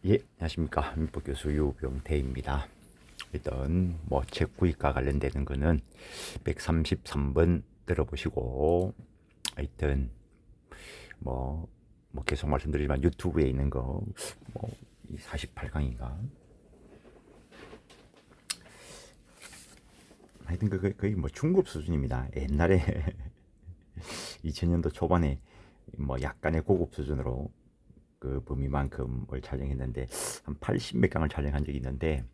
예, 안녕하십니까. 민법교수 유병태입니다. 일단 책 구입과 관련되는 거는 133번 들어보시고, 하여튼 뭐, 계속 말씀드리지만 유튜브에 있는 거, 48강인가? 하여튼 거의 중급 수준입니다. 옛날에 2000년도 초반에 약간의 고급 수준으로 그 범위만큼을 촬영했는데 한 80 몇 강을 촬영한 적이 있는데,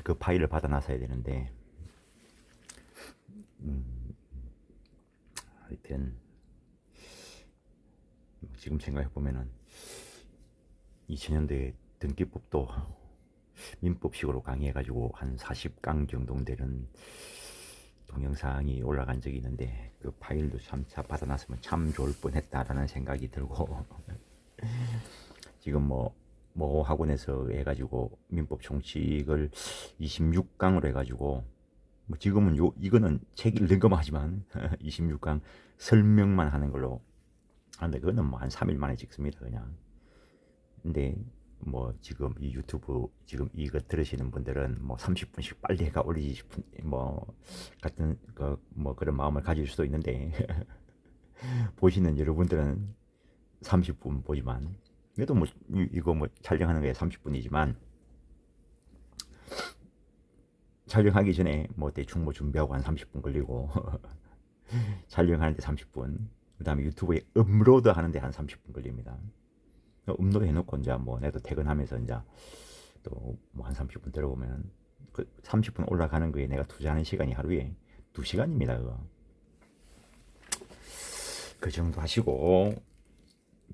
그 파일을 받아놨어야 되는데, 하여튼 지금 생각해보면은 2000년대에 등기법도 민법식으로 강의해가지고 한 40강 정도 되는 동영상이 올라간 적이 있는데, 그 파일도 참 받아놨으면 참 좋을 뻔했다라는 생각이 들고 지금 학원에서 해가지고 민법 총칙을 26강으로 해가지고 지금은 이거는 책 읽는 것만 하지만 26강 설명만 하는 걸로 하는데, 그거는 한 3일 만에 찍습니다 그냥. 근데 지금 이 유튜브 지금 이거 들으시는 분들은 30분씩 빨리 해가 올리지 싶은 같은 그런 마음을 가질 수도 있는데 보시는 여러분들은 30분 보지만, 그래도 이거 촬영하는 게 30분이지만 촬영하기 전에 대충 준비하고 한 30분 걸리고 촬영하는데 30분, 그 다음에 유튜브에 업로드 하는데 한 30분 걸립니다. 업로드 해놓고 이제 내도 퇴근하면서 이제 또 한 30분 들어보면 그 30분 올라가는 거에 내가 투자하는 시간이 하루에 2시간입니다. 그거. 그 정도 하시고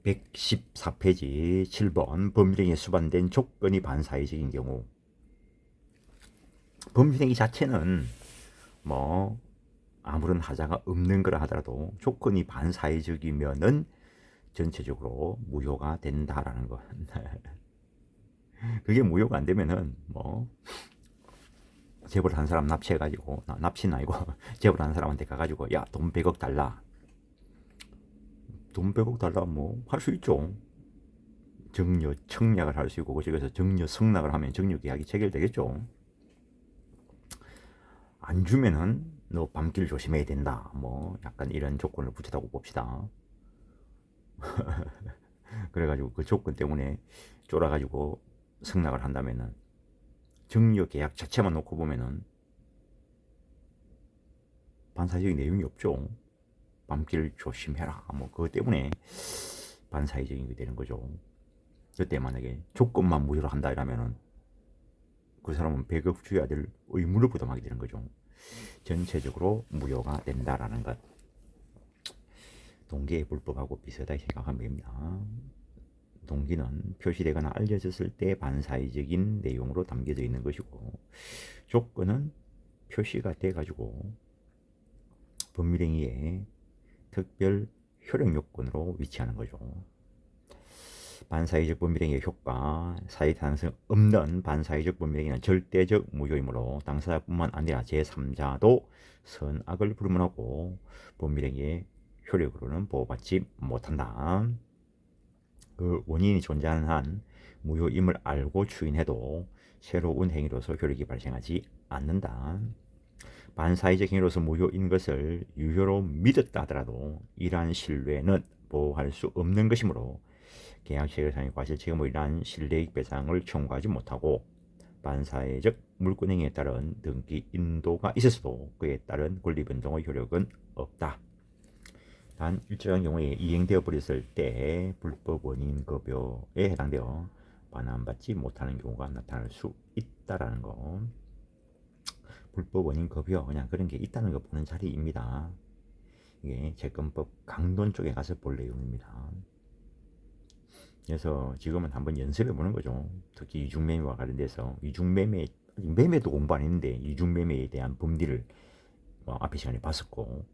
114페이지 7번 법률행위에 수반된 조건이 반사회적인 경우, 법률행위 자체는 아무런 하자가 없는 거라 하더라도 조건이 반사회적이면은 전체적으로 무효가 된다라는 거. 그게 무효가 안 되면은 재벌 한 사람 납치해가지고, 납치는 아니고 재벌 한 사람한테 가가지고 야 돈 100억 달라, 돈 100억 달라 할 수 있죠. 정려 청약을 할 수 있고, 그쪽에서 정려 승낙을 하면 정려 계약이 체결되겠죠. 안 주면은 너 밤길 조심해야 된다, 약간 이런 조건을 붙였다고 봅시다. 그래가지고 그 조건 때문에 쫄아가지고 승낙을 한다면은, 정려 계약 자체만 놓고 보면은 반사적인 내용이 없죠. 밤길 조심해라 그것 때문에 반사회적인 게 되는 거죠. 그때 만약에 조건만 무효로 한다 이러면은 그 사람은 배급 줘야 될 의무를 부담하게 되는 거죠. 전체적으로 무효가 된다라는 것. 동기의 불법하고 비슷하게 생각하면 됩니다. 동기는 표시되거나 알려졌을 때 반사회적인 내용으로 담겨져 있는 것이고, 조건은 표시가 돼가지고 법률행위에 특별 효력 요건으로 위치하는 거죠. 반사회적 법률행위의 효과, 사회 탄생 없는 반사회적 법률행위는 절대적 무효이므로 당사자뿐만 아니라 제3자도 선악을 불문하고 법률행위의 효력으로는 보호받지 못한다. 그 원인이 존재하는 한 무효임을 알고 추인해도 새로운 행위로서 효력이 발생하지 않는다. 반사회적 행위로서 무효인 것을 유효로 믿었다 하더라도 이러한 신뢰는 보호할 수 없는 것이므로 계약체결상의 과실책임으로 인한 실내익 배상을 청구하지 못하고, 반사회적 물권행위에 따른 등기 인도가 있었어도 그에 따른 권리변동의 효력은 없다. 단 일정한 경우에 이행되어 버렸을 때 불법 원인 급여에 해당되어 반환받지 못하는 경우가 나타날 수 있다라는 거. 불법 원인 급여, 그냥 그런 게 있다는 거 보는 자리입니다. 이게 재건법 강론 쪽에 가서 볼 내용입니다. 그래서 지금은 한번 연습해 보는 거죠. 특히 이중매매와 관련돼서 매매도 공부 안 했는데 이중매매에 대한 법리를 앞에 시간에 봤었고,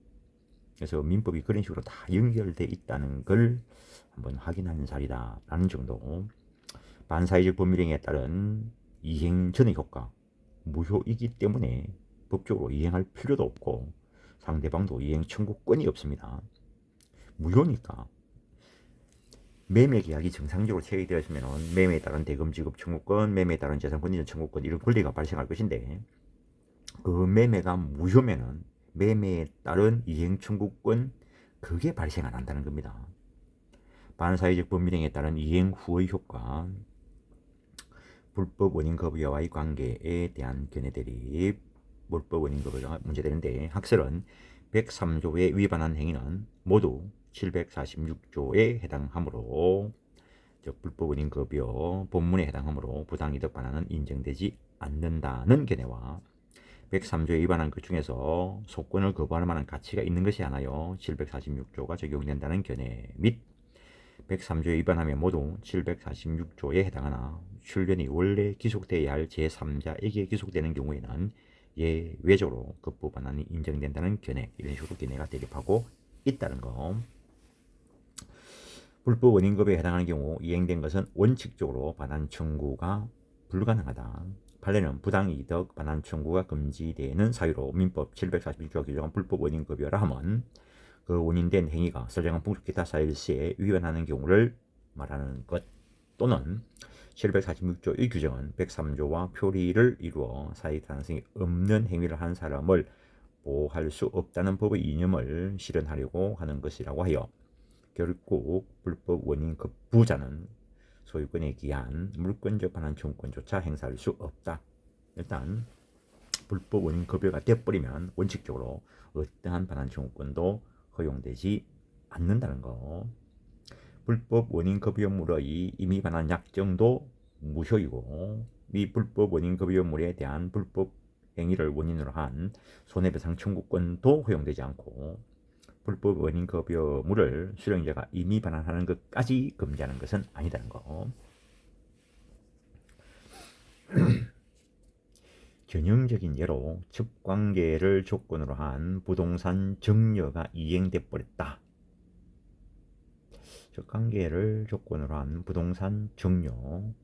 그래서 민법이 그런 식으로 다 연결돼 있다는 걸 한번 확인하는 자리다라는 정도. 반사회적 법률행위에 따른 이행 전의 효과 무효이기 때문에 법적으로 이행할 필요도 없고 상대방도 이행 청구권이 없습니다. 무효니까. 매매 계약이 정상적으로 체결되었으면 매매에 따른 대금 지급 청구권, 매매에 따른 재산 권리전 청구권 이런 권리가 발생할 것인데 그 매매가 무효면은 매매에 따른 이행 청구권 그게 발생 안 한다는 겁니다. 반사회적 법률행위에 따른 이행 후의 효과, 불법 원인 급여와의 관계에 대한 견해 대립, 불법 원인 급여가 문제되는데 학설은 103조에 위반한 행위는 모두 746조에 해당하므로 즉 불법 원인 급여 본문에 해당하므로 부당이득 반환은 인정되지 않는다는 견해와 103조에 위반한 것 중에서 소권을 거부할 만한 가치가 있는 것이 하나여 746조가 적용된다는 견해 및 103조에 위반하면 모두 746조에 해당하나 출연이 원래 기속되어야 할 제3자에게 기속되는 경우에는 예외적으로 급부 반환이 인정된다는 견해, 이런 식으로 견해가 대립하고 있다는 거. 불법 원인급여에 해당하는 경우 이행된 것은 원칙적으로 반환 청구가 불가능하다. 판례는 부당이득 반환 청구가 금지되는 사유로 민법 746조가 규정한 불법 원인급여라 하면 그 원인된 행위가 설정한 풍속 기타 사일시에 위반하는 경우를 말하는 것 또는 746조의 규정은 103조와 표리를 이루어 사회 가능성이 없는 행위를 한 사람을 보호할 수 없다는 법의 이념을 실현하려고 하는 것이라고 하여 결국 불법 원인 급부자는 소유권에 기한 물권적 반환 청구권조차 행사할 수 없다. 일단 불법 원인 급여가 돼버리면 원칙적으로 어떠한 반환 청구권도 허용되지 않는다는 거. 불법 원인 급여물의 임의 반환 약정도 무효이고 이 불법 원인 급여물에 대한 불법 행위를 원인으로 한 손해배상 청구권도 허용되지 않고 불법 원인 급여물을 수령자가 임의 반환하는 것까지 금지하는 것은 아니다는 거. 전형적인 예로 첩관계를 조건으로 한 부동산 증여가 이행돼 버렸다. 첩관계를 조건으로 한 부동산 증여,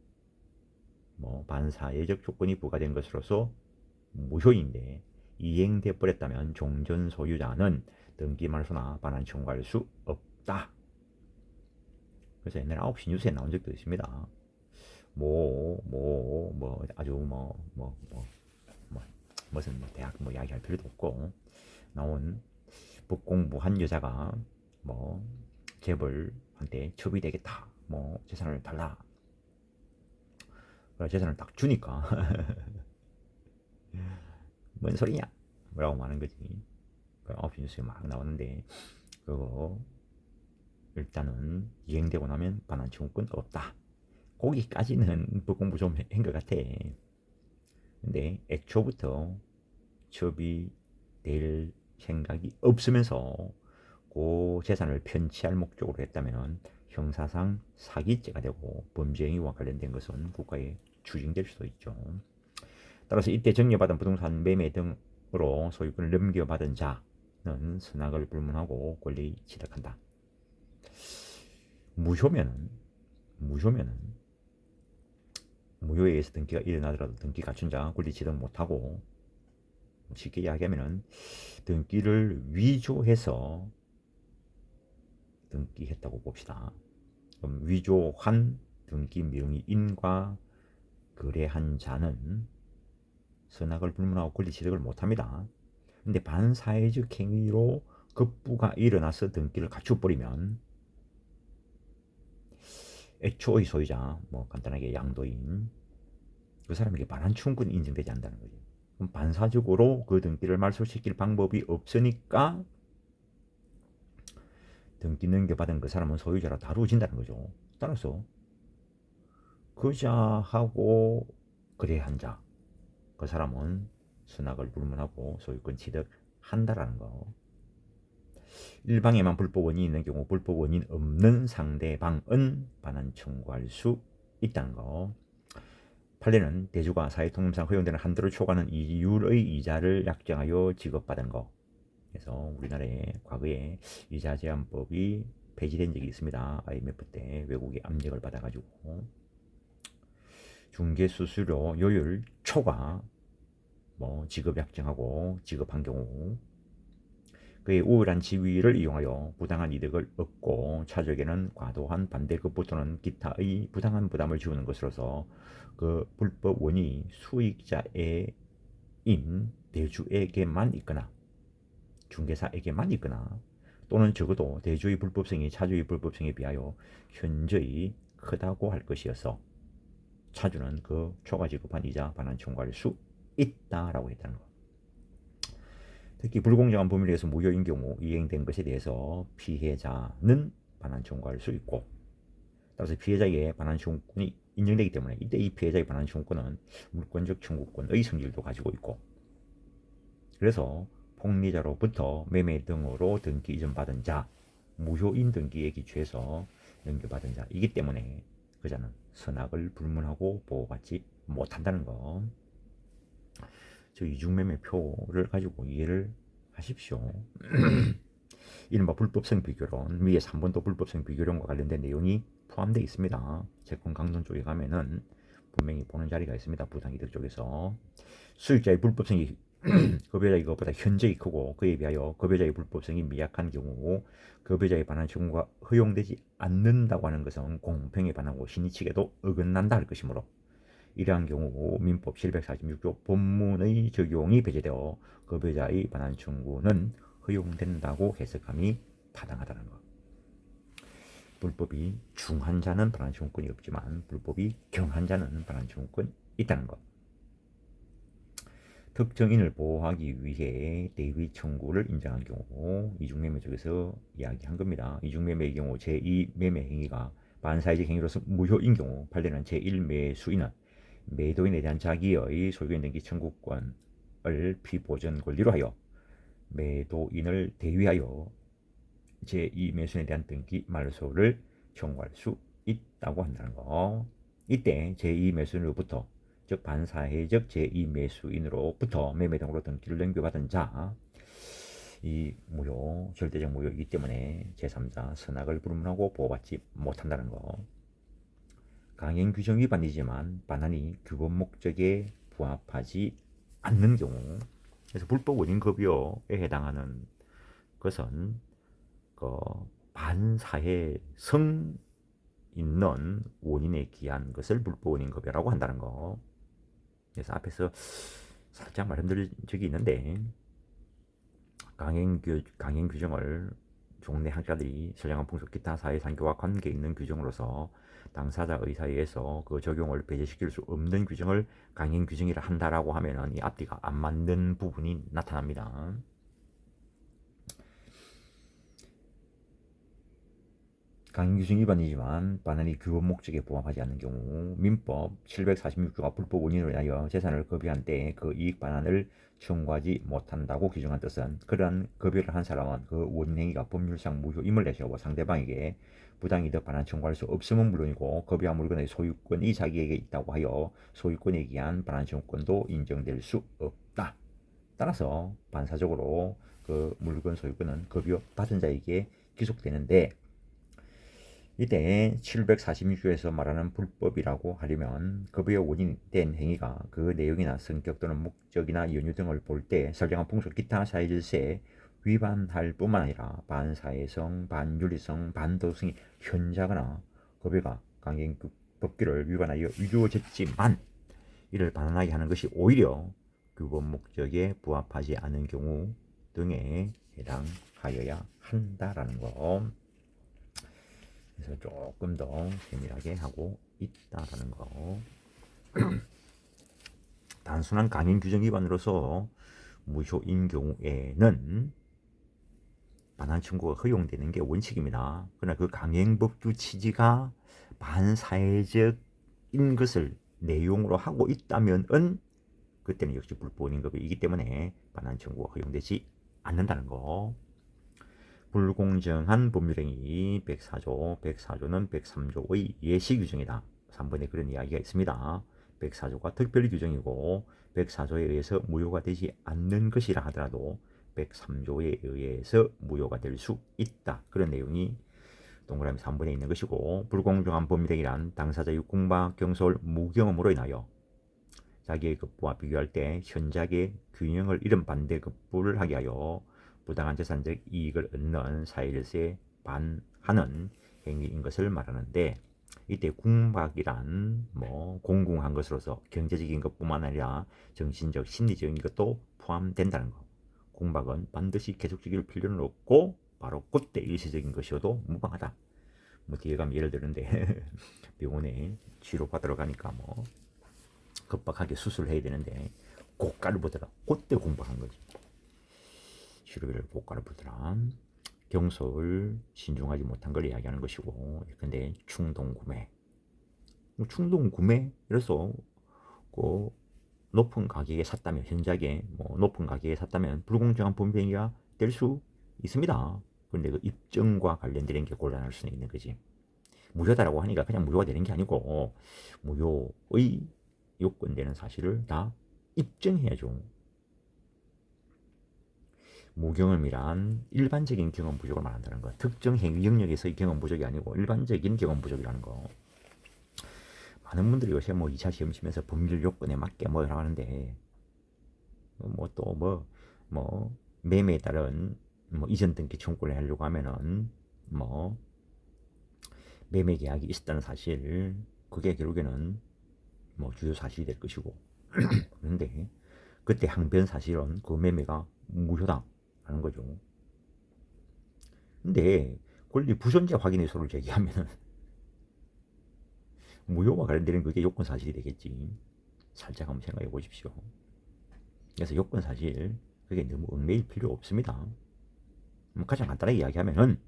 반사회적 조건이 부과된 것으로서 무효인데 이행돼 버렸다면 종전 소유자는 등기 말소나 반환 청구할 수 없다. 그래서 옛날에 9시 뉴스에 나온 적도 있습니다. 아주 무슨 대학 이야기할 필요도 없고 나온 법공부한 여자가 재벌한테 첩이 되겠다, 재산을 달라. 재산을 딱 주니까 뭔 소리냐? 뭐라고 말하는 거지. 9시 뉴스에 막 나오는데 그거 일단은 이행되고 나면 반환 청구권 없다. 거기까지는 법공부 좀 한 것 같아. 근데 애초부터 첩이 될 생각이 없으면서 그 재산을 편취할 목적으로 했다면 형사상 사기죄가 되고 범죄행위와 관련된 것은 국가에 추징될 수도 있죠. 따라서 이때 증여받은 부동산 매매 등으로 소유권을 넘겨받은 자는 선악을 불문하고 권리 취득한다. 무효면은 무효에 의해서 등기가 일어나더라도 등기 갖춘 자 권리 취득 못하고, 쉽게 이야기하면은 등기를 위조해서 등기했다고 봅시다. 그럼 위조한 등기 명의인과 거래한 자는 선악을 불문하고 권리 취득을 못합니다. 근데 반사회적 행위로 급부가 일어나서 등기를 갖춰버리면 애초의 소유자, 간단하게 양도인, 그 사람에게 반환 청구권이 인정되지 않는다는 거죠. 그럼 반사적으로 그 등기를 말소시킬 방법이 없으니까 등기 넘겨받은 그 사람은 소유자로 다루어진다는 거죠. 따라서 그자하고 거래한 자, 그 사람은 선악을 불문하고 소유권 취득한다라는 거. 일방에만 불법 원인이 있는 경우 불법 원인 없는 상대방은 반환 청구할 수 있다는 거. 판례는 대주가 사회통념상 허용되는 한도를 초과하는 이율의 이자를 약정하여 지급받은 거. 그래서 우리나라에 과거에 이자 제한법이 폐지된 적이 있습니다. IMF 때 외국의 압력을 받아가지고 중개 수수료 요율 초과 지급 약정하고 지급한 경우 그의 우월한 지위를 이용하여 부당한 이득을 얻고 차적에는 과도한 반대급 또는 기타의 부당한 부담을 지우는 것으로서 그 불법 원이 수익자인 대주에게만 있거나 중개사에게만 있거나 또는 적어도 대주의 불법성이 차주의 불법성에 비하여 현저히 크다고 할 것이어서 차주는 그 초과 지급한 이자 반환 청구할 수 있다라고 했다는 것. 특히 불공정한 법률에 의해서 무효인 경우 이행된 것에 대해서 피해자는 반환 청구할 수 있고, 따라서 피해자의 반환 청구권이 인정되기 때문에 이때 이 피해자의 반환 청구권은 물권적 청구권의 성질도 가지고 있고, 그래서 폭리자로부터 매매 등으로 등기 이전받은 자, 무효인 등기에 기초해서 넘겨받은 자이기 때문에 그자는 선악을 불문하고 보호받지 못한다는 거. 저 이중매매표를 가지고 이해를 하십시오. 이른바 불법성 비교론, 위에 3번도 불법성 비교론과 관련된 내용이 포함되어 있습니다. 채권 강론 쪽에 가면은 분명히 보는 자리가 있습니다. 부당이득 쪽에서 수익자의 불법성이 급여자의 것보다 현저히 크고 그에 비하여 급여자의 불법성이 미약한 경우 급여자의 반환 청구가 허용되지 않는다고 하는 것은 공평에 반하고 신의칙에도 어긋난다 할 것이므로 이러한 경우 민법 746조 본문의 적용이 배제되어 급여자의 반환 청구는 허용된다고 해석함이 타당하다는 것. 불법이 중한 자는 반환 청구권이 없지만 불법이 경한 자는 반환 청구권이 있다는 것. 특정인을 보호하기 위해 대위 청구를 인정한 경우 이중매매 쪽에서 이야기한 겁니다. 이중매매의 경우 제2매매 행위가 반사회적 행위로서 무효인 경우 판례는 제1매수인은 매도인에 대한 자기의 소유권 등기 청구권을 피보전 권리로 하여 매도인을 대위하여 제2매수인에 대한 등기 말소를 청구할 수 있다고 한다는 거. 이때 제2매수인으로부터 즉 반사회적 제2매수인으로부터 매매 등으로 등기를 넘겨받은 자, 이 무효, 절대적 무효이기 때문에 제3자 선악을 불문하고 보호받지 못한다는 거. 강행 규정 위반이지만 반환이 규범 목적에 부합하지 않는 경우, 그래서 불법 원인 급여에 해당하는 것은 그 반사회성 있는 원인에 기한 것을 불법 원인 급여라고 한다는 거. 그래서 앞에서 살짝 말씀드린 적이 있는데 강행 규정을 종래 학자들이 선량한 풍속 기타 사회상교와 관계 있는 규정으로서 당사자의 사이에서 그 적용을 배제시킬 수 없는 규정을 강행 규정이라 한다라고 하면은 이 앞뒤가 안 맞는 부분이 나타납니다. 강행 규정 위반이지만 반환이 규범 목적에 부합하지 않는 경우 민법 746조가 불법 원인으로 인하여 재산을 급여한 때에 그 이익 반환을 청구하지 못한다고 규정한 뜻은 그러한 급여를 한 사람은 그 원인 행위가 법률상 무효임을 내세우고 상대방에게 부당이득 반환 청구할 수 없음은 물론이고 급여한 물건의 소유권이 자기에게 있다고 하여 소유권에 기한 반환 청구권도 인정될 수 없다. 따라서 반사적으로 그 물건 소유권은 급여 받은 자에게 기속되는데, 이때 746조에서 말하는 불법이라고 하려면 급여의 원인된 행위가 그 내용이나 성격 또는 목적이나 연유 등을 볼 때 선량한 풍속 기타 사회질서에 위반할 뿐만 아니라 반사회성, 반윤리성, 반도성이 현저하거나 급여가 강행법규를 위반하여 이루어졌지만 이를 반환하게 하는 것이 오히려 규범 목적에 부합하지 않은 경우 등에 해당하여야 한다라는 거. 그래서 조금 더 세밀하게 하고 있다라는 거. 단순한 강행 규정 위반으로서 무효인 경우에는 반환 청구가 허용되는 게 원칙입니다. 그러나 그 강행법규 취지가 반사회적인 것을 내용으로 하고 있다면은 그때는 역시 불법인 것이기 때문에 반환 청구가 허용되지 않는다는 거. 불공정한 법률행위 104조, 104조는 103조의 예시 규정이다. 3번에 그런 이야기가 있습니다. 104조가 특별 규정이고 104조에 의해서 무효가 되지 않는 것이라 하더라도 103조에 의해서 무효가 될 수 있다. 그런 내용이 동그라미 3번에 있는 것이고, 불공정한 법률행위란 당사자의 궁박, 경솔, 무경험으로 인하여 자기의 급부와 비교할 때 현저하게 균형을 잃은 반대급부를 하게 하여 부당한 재산적 이익을 얻는 사일세 반하는 행위인 것을 말하는데, 이때 궁박이란 뭐 공궁한 것으로서 경제적인 것뿐만 아니라 정신적, 심리적인 것도 포함된다는 거. 궁박은 반드시 계속적일 필요는 없고 바로 그때 일시적인 것이어도 무방하다. 뭐 뒤에 가면 예를 들는데 병원에 치료받으러 가니까 뭐 급박하게 수술을 해야 되는데 고가를 보더라. 그때 공박한 거지. 치료비를 고가를 보더라. 경솔 신중하지 못한 걸 이야기하는 것이고, 근데 충동 구매, 충동 구매, 그래서 그 높은 가격에 샀다면, 현저하게 뭐 높은 가격에 샀다면 불공정한 범죄가 될 수 있습니다. 그런데 그 입증과 관련된 게 곤란할 수는 있는 거지. 무효다라고 하니까 그냥 무효가 되는 게 아니고 무효의 요건되는 사실을 다 입증해야죠. 무경험이란 일반적인 경험 부족을 말한다는 거. 특정 행위 영역에서의 경험 부족이 아니고 일반적인 경험 부족이라는 거. 많은 분들이 요새 뭐 2차 시험 치면서 법률 요건에 맞게 뭐 하는데, 뭐 또 뭐 매매에 따른 뭐 이전 등기 청구를 하려고 하면은 뭐 매매 계약이 있었다는 사실, 그게 결국에는 뭐 주요 사실이 될 것이고, 그런데 그때 항변 사실은 그 매매가 무효다라는 거죠. 근데 권리 부존재 확인 의소를 제기하면은 무효와 관련되는 그게 요건 사실이 되겠지. 살짝 한번 생각해 보십시오. 그래서 요건 사실 그게 너무 얽매일 필요 없습니다. 가장 간단하게 이야기하면은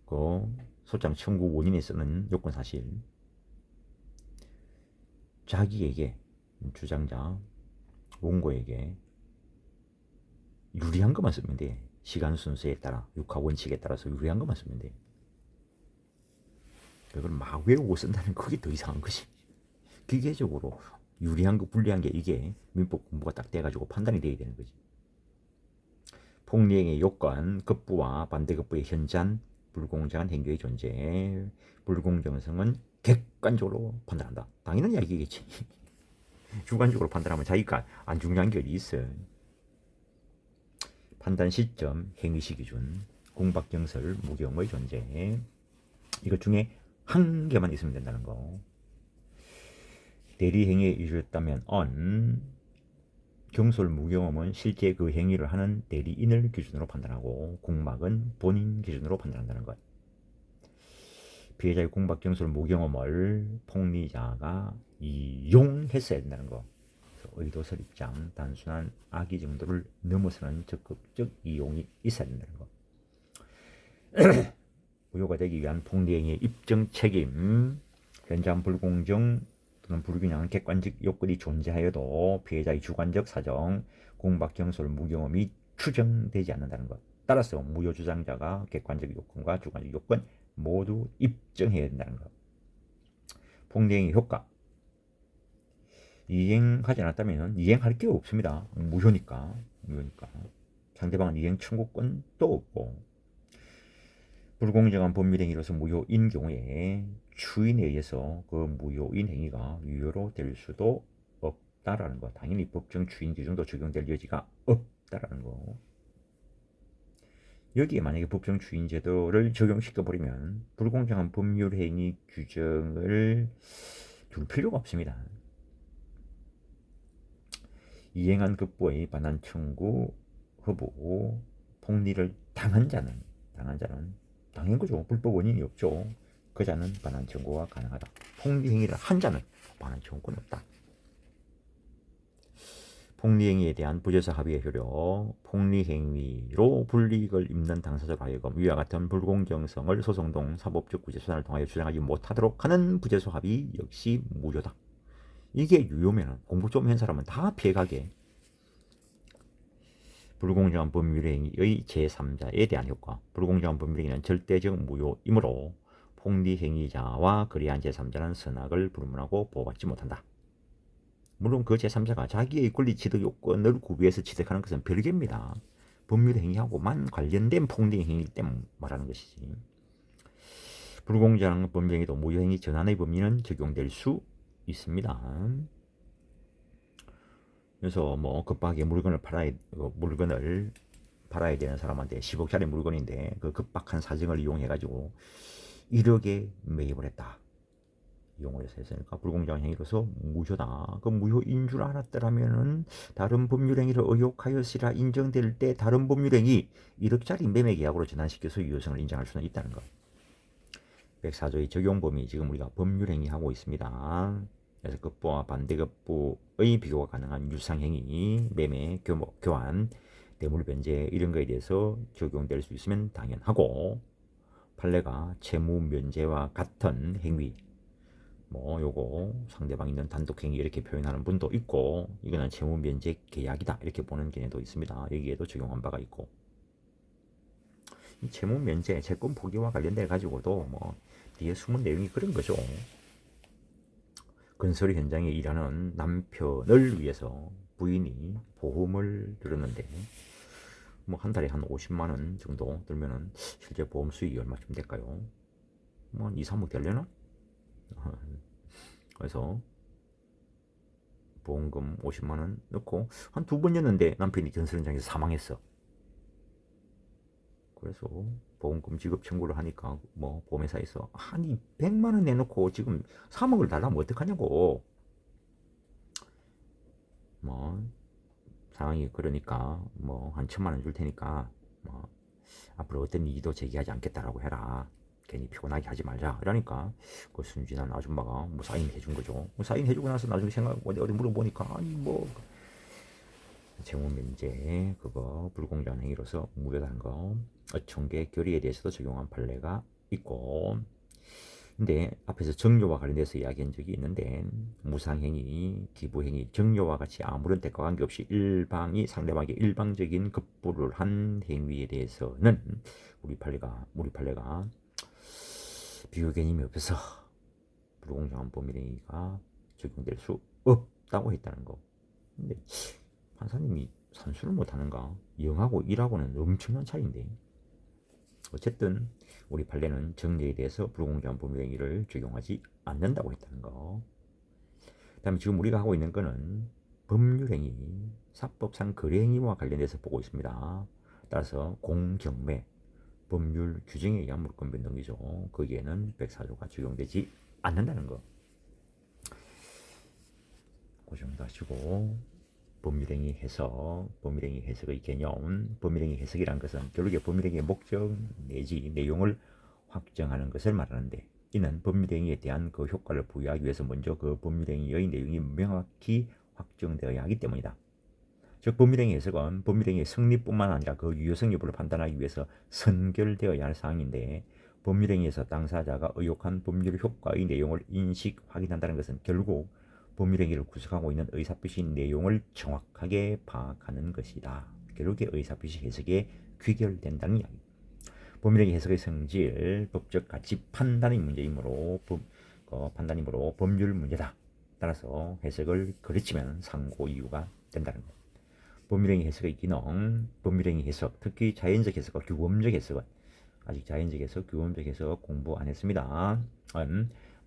그 소장 청구 원인에 쓰는 요건 사실, 자기에게, 주장자 원고에게 유리한 것만 쓰면 돼. 시간 순서에 따라, 육하 원칙에 따라서 유리한 것만 쓰면 돼. 그걸 막 외우고 쓴다는 그게 더 이상한 것이. 기계적으로 유리한 거 불리한 게 이게 민법 공부가 딱 돼가지고 판단이 돼야 되는 거지. 폭리행의 요건, 급부와 반대급부의 현저한 불공정한 행위의 존재, 불공정성은 객관적으로 판단한다. 당연한 이야기겠지. 주관적으로 판단하면 자기가 안 중요한 게 어디 있어. 판단 시점, 행위시 기준, 공박경설, 무경의 존재. 이것 중에 한 개만 있으면 된다는 거. 대리행위에 이르렀다면 경솔 무경험은 실제 그 행위를 하는 대리인을 기준으로 판단하고, 공박은 본인 기준으로 판단한다는 것. 피해자의 공박, 경솔, 무경험을 폭리자가 이용했어야 된다는 것. 의도설 입장, 단순한 악의 정도를 넘어서는 적극적 이용이 있어야 된다는 것. 무효가 되기 위한 폭리행위의 입증 책임, 현장 불공정 또는 불균형한 객관적 요건이 존재하여도 피해자의 주관적 사정, 공박, 경솔, 무경험이 추정되지 않는다는 것. 따라서 무효 주장자가 객관적 요건과 주관적 요건 모두 입증해야 된다는 것. 폭리행위 효과, 이행하지 않았다면 이행할 게 없습니다. 무효니까. 상대방은 이행 청구권도 없고, 불공정한 법률 행위로서 무효인 경우에 추인에 의해서 그 무효인 행위가 유효로 될 수도 없다라는 거. 당연히 법정 추인 규정도 적용될 여지가 없다라는 거. 여기에 만약에 법정 추인 제도를 적용시켜 버리면 불공정한 법률 행위 규정을 둘 필요가 없습니다. 이행한 급부의 반환 청구 허부, 폭리를 당한 자는 당한 거죠. 불법 원인이 없죠. 그 자는 반환 청구가 가능하다. 폭리 행위를 한 자는 반환 청구는 없다. 폭리 행위에 대한 부재소 합의의 효력, 폭리 행위로 불이익을 입는 당사자로 하여금 위와 같은 불공정성을 소송동 사법적 구제 수단을 통하여 주장하지 못하도록 하는 부재소 합의 역시 무효다. 이게 유효면 공부 좀 한 사람은 다 피해가게. 불공정한 법률행위의 제3자에 대한 효과. 불공정한 법률행위는 절대적 무효이므로 폭리행위자와 그리한 제3자는 선악을 불문하고 보호받지 못한다. 물론 그 제3자가 자기의 권리 취득 요건을 구비해서 취득하는 것은 별개입니다. 법률행위하고만 관련된 폭리행위 때문에 말하는 것이지. 불공정한 법률행위도 무효행위 전환의 범위는 적용될 수 있습니다. 그래서 뭐 급하게 물건을 팔아야 되는 사람한테 10억짜리 물건인데 그 급박한 사정을 이용해가지고 1억에 매입을 했다. 이용을 해서 했으니까 불공정한 행위로서 무효다. 그 무효인 줄 알았더라면은 다른 법률행위를 의혹하였으라 인정될 때 다른 법률행위 1억짜리 매매 계약으로 전환시켜서 유효성을 인정할 수는 있다는 것. 104조의 적용 범위 지금 우리가 법률행위 하고 있습니다. 그래서 급부와 반대급부의 비교가 가능한 유상행위, 매매, 교환, 뇌물변제 이런 거에 대해서 적용될 수 있으면 당연하고 판례가 채무면제와 같은 행위 뭐 요거 상대방 있는 단독행위 이렇게 표현하는 분도 있고 이거는 채무면제 계약이다 이렇게 보는 견해도 있습니다. 여기에도 적용한 바가 있고 이 채무면제 채권 포기와 관련돼 가지고도 뭐 뒤에 숨은 내용이 그런 거죠. 건설 현장에 일하는 남편을 위해서 부인이 보험을 들었는데 뭐 한 달에 한 50만 원 정도 들면은 실제 보험 수익이 얼마쯤 될까요? 뭐 2, 3억 되려나? 그래서 보험금 50만 원 넣고 한 2번이었는데 남편이 건설 현장에서 사망했어. 그래서 보험금 지급 청구를 하니까 뭐 보험회사에서 한 100만 원 내놓고 지금 3억을 달라면 어떡하냐고. 뭐 상황이 그러니까 뭐 한 1,000만 원 줄 테니까 뭐 앞으로 어떤 이의도 제기하지 않겠다라고 해라. 괜히 피곤하게 하지 말자. 그러니까 그 순진한 아줌마가 뭐 사인 해준 거죠. 뭐 사인 해주고 나서 나중에 생각 어디 물어보니까 아니 뭐 채무면제 그거 불공정한 행위로서 무효라는 거 어청계 결의에 대해서도 적용한 판례가 있고 근데 앞에서 정료와 관련돼서 이야기한 적이 있는데 무상행위, 기부행위, 정료와 같이 아무런 대가 관계없이 일방이 상대방에게 일방적인 급부를 한 행위에 대해서는 우리 판례가 비교 개념이 없어서 불공정한 법률행위가 적용될 수 없다고 했다는 거. 근데 판사님이 산수를 못하는가? 0하고 1하고는 엄청난 차이인데 어쨌든 우리 판례는 정례에 대해서 불공정한 법률행위를 적용하지 않는다고 했다는 거. 그 다음에 지금 우리가 하고 있는 거는 법률행위, 사법상 거래행위와 관련돼서 보고 있습니다. 따라서 공경매, 법률 규정에 의한 물권 변동이죠. 거기에는 104조가 적용되지 않는다는 거. 그 정도 하시고 법률행위 해석, 법률행위 해석의 개념, 법률행위 해석이란 것은 결국에 법률행위의 목적 내지 내용을 확정하는 것을 말하는데 이는 법률행위에 대한 그 효과를 부여하기 위해서 먼저 그 법률행위의 내용이 명확히 확정되어야 하기 때문이다. 즉 법률행위 해석은 법률행위의 성립뿐만 아니라 그 유효성 여부를 판단하기 위해서 선결되어야 할 사항인데 법률행위에서 당사자가 의혹한 법률 효과의 내용을 인식, 확인한다는 것은 결국 법률행위를 구성하고 있는 의사표시 내용을 정확하게 파악하는 것이다. 결국에 의사표시 해석에 귀결된다는 이야기. 법률행위 해석의 성질, 법적 가치 판단의 문제이므로 판단이므로 법률 문제다. 따라서 해석을 그르치면 상고 이유가 된다는 것. 법률행위 해석의 기능, 법률행위 해석, 특히 자연적 해석과 규범적 해석은 아직 자연적 해석, 규범적 해석 공부 안 했습니다.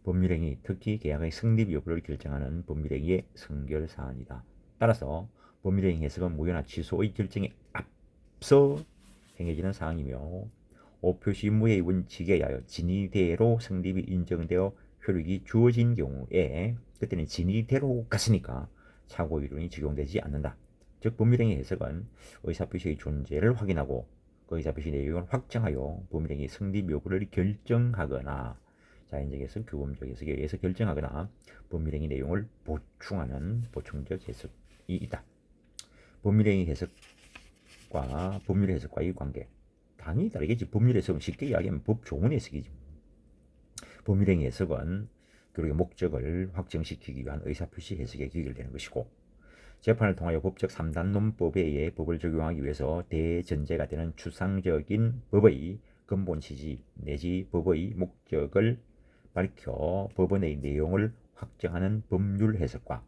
법률행위, 특히 계약의 성립 여부를 결정하는 법률행위의 성결사안이다. 따라서 법률행위 해석은 무효나 취소의 결정에 앞서 행해지는 사항이며 오표시무의 원칙에 의하여 진위대로 성립이 인정되어 효력이 주어진 경우에 그때는 진위대로 갔으니까 사고 이론이 적용되지 않는다. 즉 법률행위 해석은 의사표시의 존재를 확인하고 그 의사표시 내용을 확정하여 법률행위 성립 여부를 결정하거나 자연적 해석, 규범적 해석에 의해서 결정하거나 법률행위 내용을 보충하는 보충적 해석이 있다. 법률행위 해석과 법률 해석과의 관계 당연히 다르겠지. 법률 해석은 쉽게 이야기하면 법 조문 해석이지. 법률행위 해석은 결국에 목적을 확정시키기 위한 의사표시 해석에 귀결되는 것이고 재판을 통하여 법적 3단론법에 의해 법을 적용하기 위해서 대전제가 되는 추상적인 법의 근본 취지 내지 법의 목적을 밝혀 법원의 내용을 확정하는 법률 해석과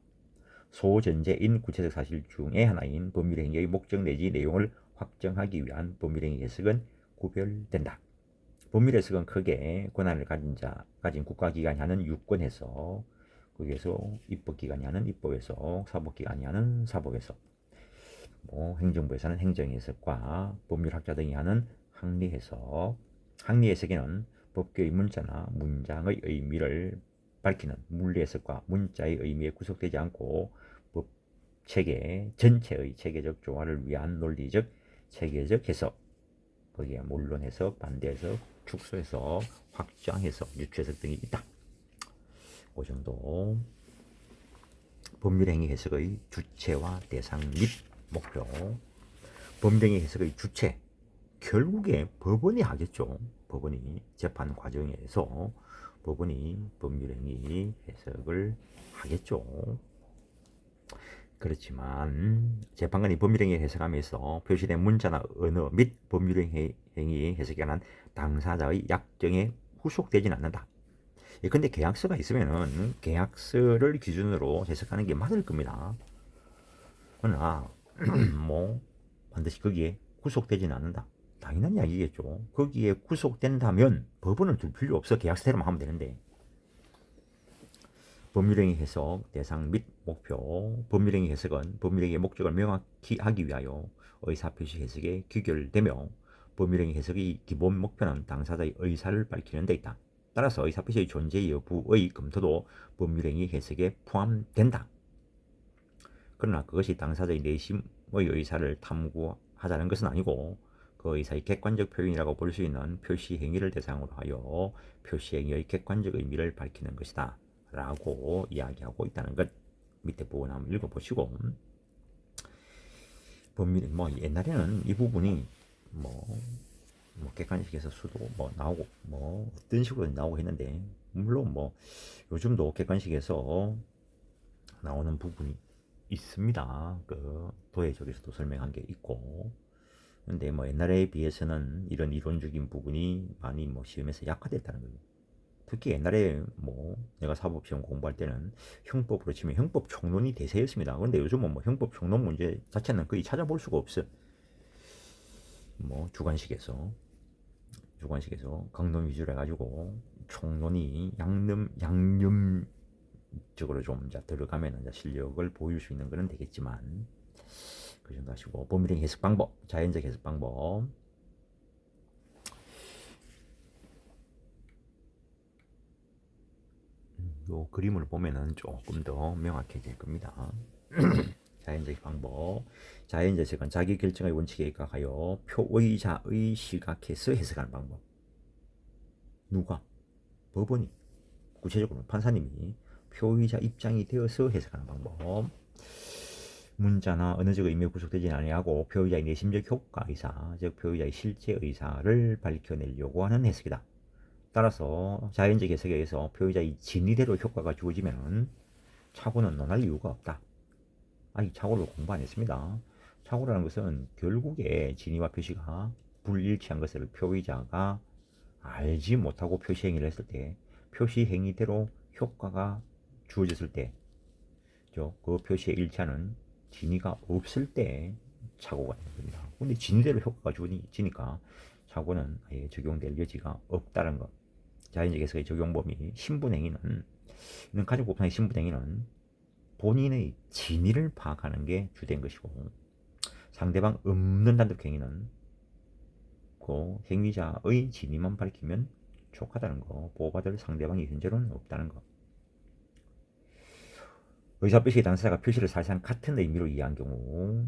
소전제인 구체적 사실 중의 하나인 법률행위의 목적 내지 내용을 확정하기 위한 법률행위 해석은 구별된다. 법률 해석은 크게 권한을 가진 국가기관이 하는 유권 해석, 거기에서 입법기관이 하는 입법 해석, 사법기관이 하는 사법 해석. 뭐 행정부에서는 행정해석과 법률학자 등이 하는 학리해석. 학리해석에는 법규의 문자나 문장의 의미를 밝히는 물리해석과 문자의 의미에 구속되지 않고 법 체계 전체의 체계적 조화를 위한 논리적 체계적 해석, 거기에 물론 해석, 반대 해석, 축소 해석, 확장 해석, 유추 해석 등이 있다. 그 정도. 법률행위 해석의 주체와 대상 및 목표. 법률행위 해석의 주체, 결국에 법원이 하겠죠. 법원이 재판 과정에서 법원이 법률행위 해석을 하겠죠. 그렇지만 재판관이 법률행위 해석하면서 표시된 문자나 언어 및 법률행위 해석에 관한 당사자의 약정에 후속되지는 않는다. 근데 계약서가 있으면은 계약서를 기준으로 해석하는 게 맞을 겁니다. 그러나 뭐 반드시 거기에 구속되지는 않는다. 당연한 이야기겠죠. 거기에 구속된다면 법원을 둘 필요 없어. 계약서대로만 하면 되는데. 법률행위 해석 대상 및 목표. 법률행위 해석은 법률행위의 목적을 명확히 하기 위하여 의사표시 해석에 귀결되며 법률행위 해석의 기본 목표는 당사자의 의사를 밝히는 데 있다. 따라서 의사표시의 존재 여부의 검토도 법률행위 해석에 포함된다. 그러나 그것이 당사자의 내심의 의사를 탐구하자는 것은 아니고 그 의사의 객관적 표현이라고 볼 수 있는 표시 행위를 대상으로 하여 표시 행위의 객관적 의미를 밝히는 것이다 라고 이야기하고 있다는 것. 밑에 부분 한번 읽어보시고, 법률 뭐 옛날에는 이 부분이 뭐 객관식에서 수도 뭐 나오고 뭐 어떤 식으로 나오고 했는데, 물론 뭐 요즘도 객관식에서 나오는 부분이 있습니다. 그 도해적에서도 설명한 게 있고. 근데 뭐 옛날에 비해서는 이런 이론적인 부분이 많이 뭐 시험에서 약화됐다는 거예요. 특히 옛날에 뭐 내가 사법시험 공부할 때는 형법으로 치면 형법 총론이 대세였습니다. 그런데 요즘은 뭐 형법 총론 문제 자체는 거의 찾아볼 수가 없어. 뭐 주관식에서 강론 위주로 해가지고 총론이 양념적으로 좀 들어가면 실력을 보일 수 있는 거는 되겠지만, 그 정도 하시고. 법률행 해석 방법, 자연적 해석 방법. 요 그림을 보면은 조금 더 명확해질 겁니다. 자연적 방법. 자연적 해석은 자기 결정의 원칙에 입각하여 표의자의 시각에서 해석하는 방법. 누가? 법원이, 구체적으로 판사님이 표의자 입장이 되어서 해석하는 방법. 문자나 언어적 의미에 구속되지 아니하고 표의자의 내심적 효과 의사, 즉 표의자의 실제 의사를 밝혀내려고 하는 해석이다. 따라서 자연적 해석에 의해서 표의자의 진의대로 효과가 주어지면 착오는 논할 이유가 없다. 아니, 착오를 공부 안 했습니다. 착오라는 것은 결국에 진의와 표시가 불일치한 것을 표의자가 알지 못하고 표시 행위를 했을 때, 표시 행위대로 효과가 주어졌을 때, 그 표시에 일치하는 진의가 없을 때 착오가 되는 겁니다. 근데 진의대로 효과가 주어지니까 착오는 아예 적용될 여지가 없다는 것. 자연적 해석의 적용 범위. 신분행위는, 가족법상의 신분행위는 본인의 진의를 파악하는 게 주된 것이고, 상대방 없는 단독 행위는 그 행위자의 진의만 밝히면 족하다는 거. 보호받을 상대방이 현재로는 없다는 거. 의사표시의 당사자가 표시를 사실상 같은 의미로 이해한 경우,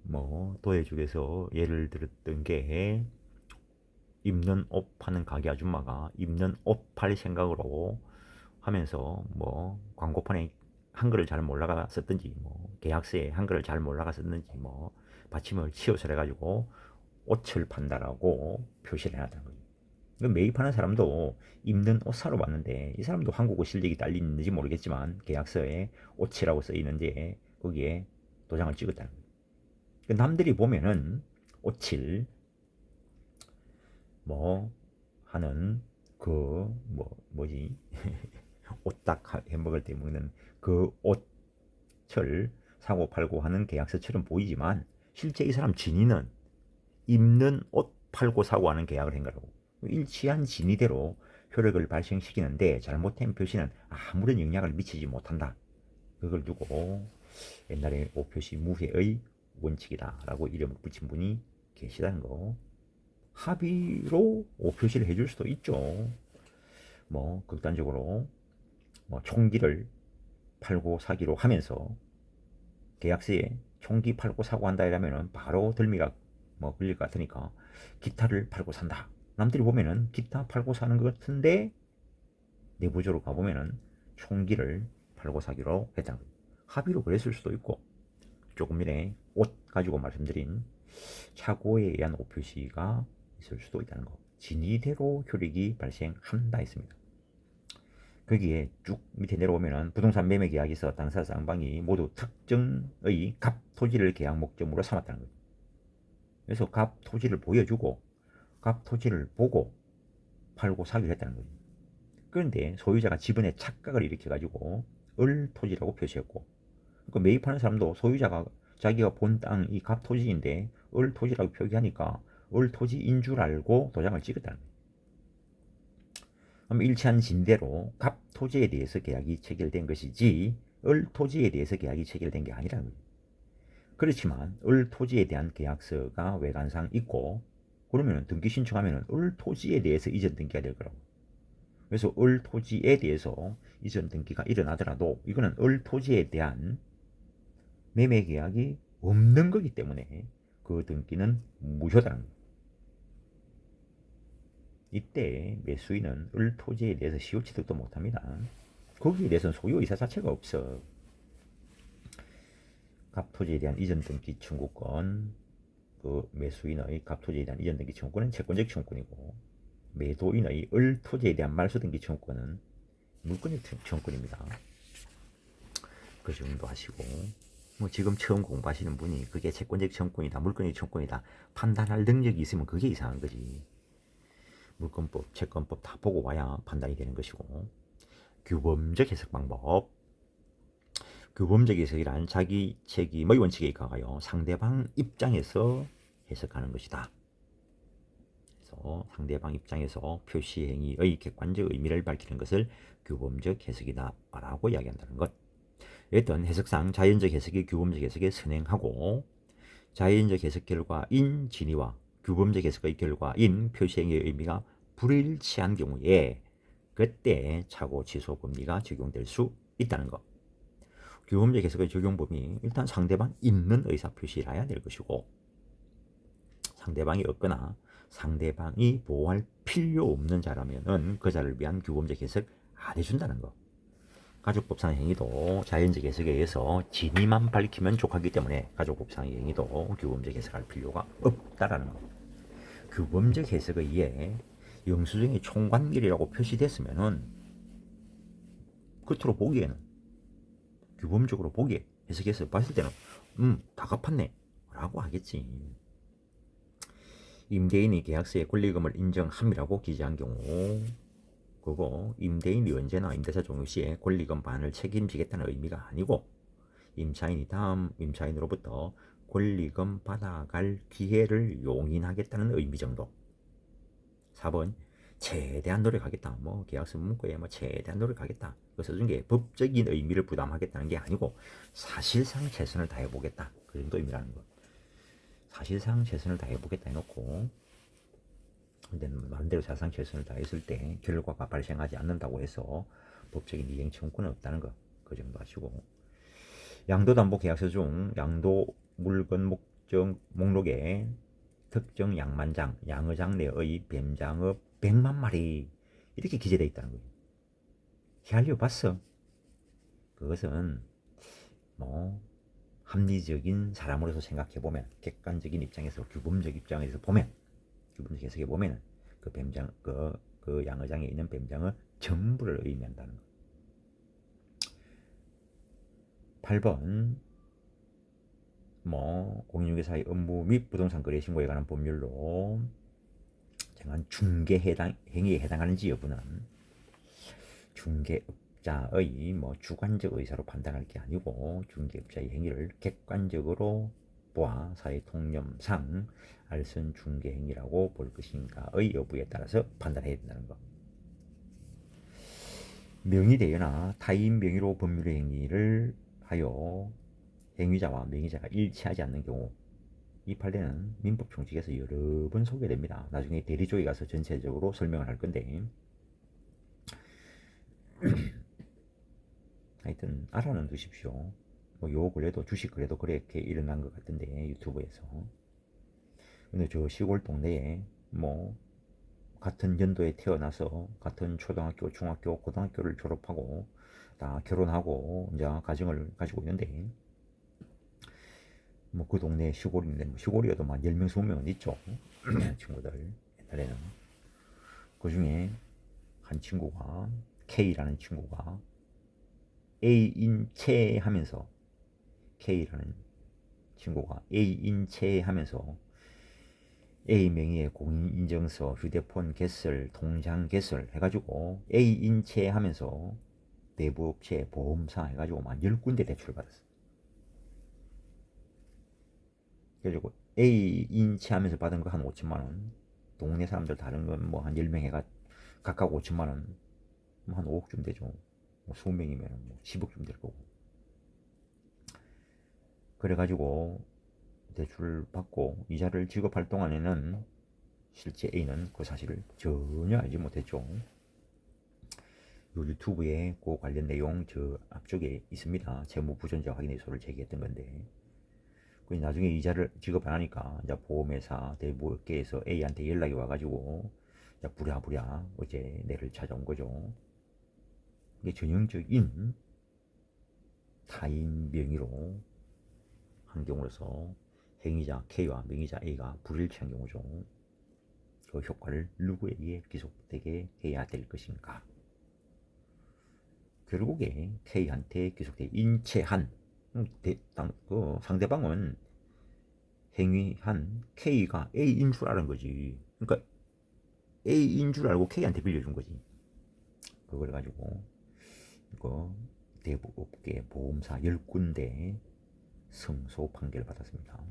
뭐 도해쪽에서 예를 들었던 게, 입는 옷 파는 가게 아줌마가 입는 옷 팔 생각으로 하면서 뭐 광고판에 한글을 잘 몰라갔었든지, 뭐 계약서에 한글을 잘 몰라갔었는지, 뭐 받침을 치워서 해가지고 옷을 판다라고 표시를 해놨다는 거죠. 매입하는 사람도 입는 옷 사러 왔는데, 이 사람도 한국어 실력이 딸리는지 모르겠지만 계약서에 옷이라고 써 있는데 거기에 도장을 찍었다는 거예요. 남들이 보면은 옷을 뭐 하는 그 뭐지 옷딱 햄버거 때 먹는 그 옷을 사고 팔고 하는 계약서처럼 보이지만, 실제 이 사람 진위는 입는 옷 팔고 사고 하는 계약을 한 거라고. 일치한 진위대로 효력을 발생시키는데 잘못된 표시는 아무런 영향을 미치지 못한다. 그걸 두고 옛날에 오표시 무회의 원칙이다라고 이름을 붙인 분이 계시다는 거. 합의로 표시를 해줄 수도 있죠. 뭐 극단적으로 뭐 총기를 팔고 사기로 하면서 계약서에 총기 팔고 사고 한다 이러면은 바로 덜미가 뭐 걸릴 것 같으니까 기타를 팔고 산다. 남들이 보면은 기타 팔고 사는 것 같은데 내부적으로 가보면은 총기를 팔고 사기로 했다는 거예요. 합의로 그랬을 수도 있고, 조금 전에 옷 가지고 말씀드린 착오에 의한 오표시가 있을 수도 있다는 거. 진위대로 효력이 발생한다 했습니다. 거기에 쭉 밑에 내려오면은 부동산 매매 계약에서 당사 쌍방이 모두 특정의 갑 토지를 계약 목적으로 삼았다는 거예요. 그래서 갑 토지를 보여주고 갑 토지를 보고 팔고 사기를 했다는 거예요. 그런데 소유자가 지분에 착각을 일으켜가지고 을 토지라고 표시했고, 그러니까 매입하는 사람도 소유자가 자기가 본 땅이 갑 토지인데 을 토지라고 표기하니까 을 토지인 줄 알고 도장을 찍었다는 거예요. 그럼 일치한 진대로 갑 토지에 대해서 계약이 체결된 것이지 을 토지에 대해서 계약이 체결된 게 아니라는 거예요. 그렇지만 을 토지에 대한 계약서가 외관상 있고, 그러면 등기 신청하면 을 토지에 대해서 이전 등기가 될 거라고. 그래서 을 토지에 대해서 이전 등기가 일어나더라도 이거는 을 토지에 대한 매매 계약이 없는 거기 때문에 그 등기는 무효다는 거예요. 이때 매수인은 을 토지에 대해서 시효 취득도 못합니다. 거기에 대해서는 소유 의사 자체가 없어. 갑토지에 대한 이전 등기 청구권, 그 매수인의 갑토지에 대한 이전 등기 청구권은 채권적 청구권이고, 매도인의 을 토지에 대한 말소 등기 청구권은 물권적 청구권입니다. 그 정도 하시고, 뭐 지금 처음 공부하시는 분이 그게 채권적 청구권이다, 물권적 청구권이다 판단할 능력이 있으면 그게 이상한 거지. 물권법, 채권법 다 보고 와야 판단이 되는 것이고, 규범적 해석 방법. 규범적 해석이란 자기 책임의 원칙에 입각하여 상대방 입장에서 해석하는 것이다. 그래서 상대방 입장에서 표시 행위의 객관적 의미를 밝히는 것을 규범적 해석이다 라고 이야기한다는 것. 일단 해석상 자연적 해석이 규범적 해석에 선행하고, 자연적 해석 결과인 진위와 규범적 해석의 결과인 표시 행위의 의미가 불일치한 경우에 그때 착오 취소 법리가 적용될 수 있다는 것. 규범적 해석의 적용 범위, 일단 상대방 있는 의사 표시라야 될 것이고, 상대방이 없거나 상대방이 보호할 필요 없는 자라면은 그 자를 위한 규범적 해석 안 해준다는 거. 가족법상 행위도 자연적 해석에 의해서 진위만 밝히면 족하기 때문에 가족법상 행위도 규범적 해석할 필요가 없다라는 거. 규범적 해석에 의해 영수증이 총관계이라고 표시됐으면은 겉으로 보기에는, 규범적으로 보기에 해석해서 봤을 때는 다 갚았네 라고 하겠지. 임대인이 계약서에 권리금을 인정함이라고 기재한 경우, 그거 임대인이 언제나 임대차 종료 시에 권리금 반을 책임지겠다는 의미가 아니고, 임차인이 다음 임차인으로부터 권리금 받아갈 기회를 용인하겠다는 의미 정도. 4번 최대한 노력하겠다. 뭐 계약서 문구에 뭐 최대한 노력하겠다. 그 써준 게 법적인 의미를 부담하겠다는 게 아니고 사실상 최선을 다해보겠다. 그 정도 의미라는 거. 사실상 최선을 다해보겠다 해놓고, 근데 마음대로 사실상 최선을 다했을 때 결과가 발생하지 않는다고 해서 법적인 이행 청구는 없다는 거. 그 정도 하시고, 양도담보계약서 중 양도 물건 목적 목록에 특정 양만장, 양의장 내의 뱀장어 100만 마리 이렇게 기재되어 있다는 거예요. 헤아려 봤어. 그것은 뭐 합리적인 사람으로서 생각해보면, 객관적인 입장에서, 규범적 입장에서 보면, 규범적 해석해 보면 그 뱀장, 그 양의장에 있는 뱀장어 전부를 의미한다는 거. 8번 뭐 공인중개사의 업무 및 부동산 거래 신고에 관한 법률로 정한 중개 해당 행위에 해당하는지 여부는 중개업자의 뭐 주관적 의사로 판단할 게 아니고, 중개업자의 행위를 객관적으로 보아 사회 통념상 알선 중개 행위라고 볼 것인가의 여부에 따라서 판단해야 된다는 것. 명의대여나 타인 명의로 법률의 행위를 하여 행위자와 명의자가 일치하지 않는 경우 이 판례는 민법총칙에서 여러 번 소개됩니다. 나중에 대리조에 가서 전체적으로 설명을 할 건데 하여튼 알아는 두십시오. 요 근래도 주식 거래도 그렇게 일어난 것 같던데 유튜브에서. 근데 저 시골 동네에 같은 연도에 태어나서 같은 초등학교, 중학교, 고등학교를 졸업하고 다 결혼하고 이제 가정을 가지고 있는데 그 동네 시골인데 시골이어도 막 10명, 20명은 있죠. 친구들 옛날에는. 그 중에 한 친구가 K라는 친구가 A인체 하면서 K라는 친구가 A인체 하면서 A 명의의 공인인증서, 휴대폰 개설, 통장 개설 해가지고 A인체 하면서 내부업체, 보험사 해가지고 막 10군데 대출을 받았어. 그래가지고 A인체 하면서 받은 거 한 5천만원, 동네 사람들 다른 건 한 10명 해가 각각 5천만원, 한 5억쯤 되죠. 20명이면 10억쯤 될 거고. 그래가지고 대출을 받고 이자를 지급할 동안에는 실제 A는 그 사실을 전혀 알지 못했죠. 요 유튜브에 그 관련 내용 저 앞쪽에 있습니다. 재무부존재 확인의소를 제기했던 건데 나중에 이자를 지급 안 하니까 이제 보험회사 대부업계에서 A한테 연락이 와가지고 부랴부랴 어제 내를 찾아온 거죠. 이게 전형적인 타인 명의로 한 경우로서 행위자 K와 명의자 A가 불일치한 경우죠. 그 효과를 누구에게 귀속되게 해야 될 것인가? 결국에 K한테 귀속돼 인체한 상대방은 행위한 K가 A인 줄 아는 거지. 그러니까 A인 줄 알고 K한테 빌려준 거지. 그걸 가지고 이거 대부업계 보험사 10군데 승소 판결을 받았습니다.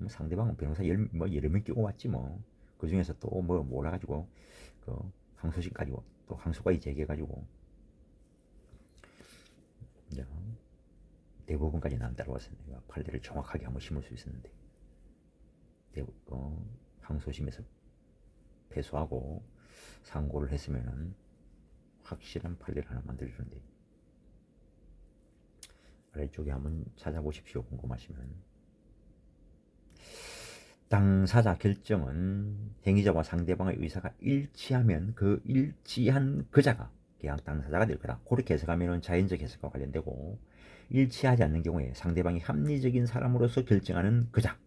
상대방은 변호사 여러 명 끼고 왔지 뭐. 그 중에서 또 몰아가지고 그 항소심까지 또 항소까지 제기해가지고 이제 대법원까지는 안 따라왔으니까 판례를 정확하게 한번 심을 수 있었는데 항소심에서 패소하고 상고를 했으면은 확실한 판례를 하나 만들어주는데 아래쪽에 한번 찾아보십시오. 궁금하시면. 당사자 결정은 행위자와 상대방의 의사가 일치하면 그 일치한 그자가 계약 당사자가 될 거다. 그렇게 해석하면 자연적 해석과 관련되고 일치하지 않는 경우에 상대방이 합리적인 사람으로서 결정하는 그자.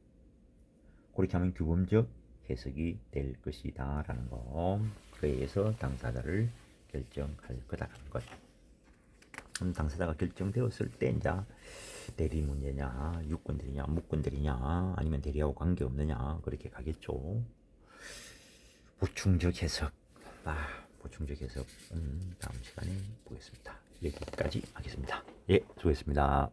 그렇게 하면 규범적 해석이 될 것이다 라는 거. 그에 의해서 당사자를 결정할 거다라는 것. 당사자가 결정되었을 때 이제 대리 문제냐, 유권들이냐, 무권들이냐, 아니면 대리하고 관계없느냐 그렇게 가겠죠. 보충적 해석. 보충적 해석 다음 시간에 보겠습니다. 여기까지 하겠습니다. 예, 수고했습니다.